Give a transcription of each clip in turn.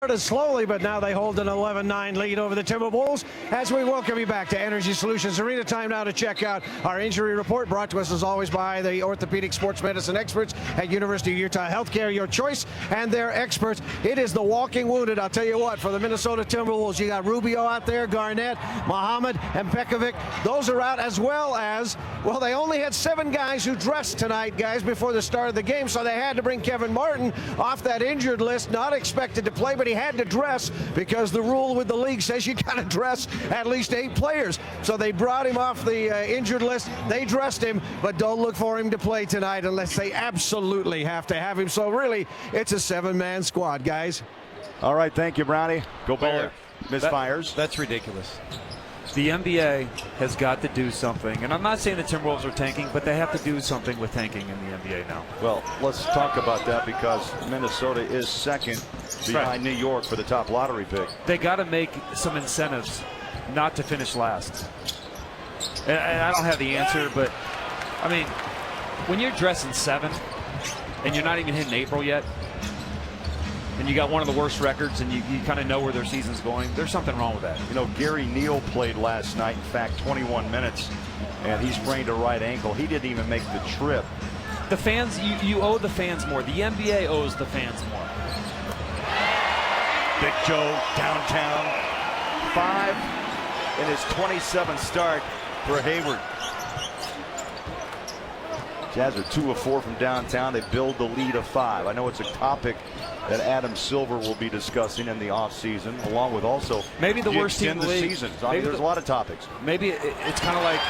Started slowly, but now they hold an 11-9 lead over the Timberwolves as we welcome you back to Energy Solutions Arena. Time now to check out our injury report, brought to us as always by the orthopedic sports medicine experts at University of Utah Healthcare, your choice and their experts. It is the walking wounded. I'll tell you what, for the Minnesota Timberwolves, you got Rubio out there, Garnett, Muhammad, and Pekovic. Those are out, as well as, well, they only had 7 guys who dressed tonight, guys, before the start of the game, so they had to bring Kevin Martin off that injured list, not expected to play, but he had to dress because the rule with the league says you got to dress at least 8 players. So they brought him off the injured list. They dressed him, but don't look for him to play tonight unless they absolutely have to have him. So really, it's a 7-man squad, guys. All right, thank you, Brownie. Go Bear. Misfires. That's ridiculous. The NBA has got to do something, and I'm not saying the Timberwolves are tanking, but they have to do something with tanking in the NBA now. Well, let's talk about that because Minnesota is second behind New York for the top lottery pick. They got to make some incentives not to finish last. And I don't have the answer, but, I mean, when you're dressing 7 and you're not even hitting April yet, and you got one of the worst records, and you kind of know where their season's going, there's something wrong with that. You know, Gary Neal played last night, in fact, 21 minutes, and he sprained a right ankle. He didn't even make the trip. The fans, you owe the fans more. The NBA owes the fans more. Big Joe downtown. 5 in his 27th start for Hayward. Jazz are 2 of 4 from downtown. They build the lead of 5. I know it's a topic that Adam Silver will be discussing in the offseason, along with also maybe the worst team in the league. Season. I mean, there's a lot of topics. Maybe it's kind of like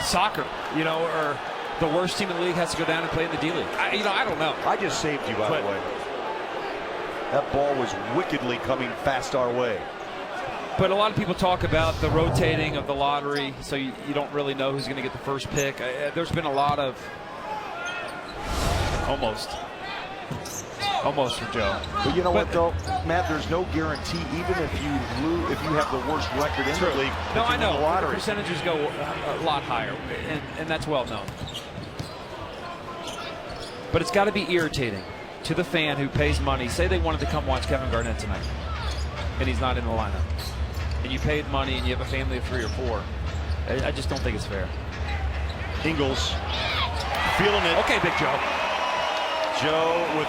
soccer, you know, or the worst team in the league has to go down and play in the D-League. I don't know. I just saved you, by the way. That ball was wickedly coming fast our way. But a lot of people talk about the rotating of the lottery, so you don't really know who's going to get the first pick. There's been a lot of almost for Joe. But you know what, though, Matt? There's no guarantee, even if you lose, if you have the worst record in the league. No, I know. The lottery. The percentages go a lot higher, and that's well known. But it's got to be irritating to the fan who pays money. Say they wanted to come watch Kevin Garnett tonight, and he's not in the lineup. And you paid money, and you have a family of 3 or 4. I just don't think it's fair. Ingles feeling it. Okay, Big Joe. Joe with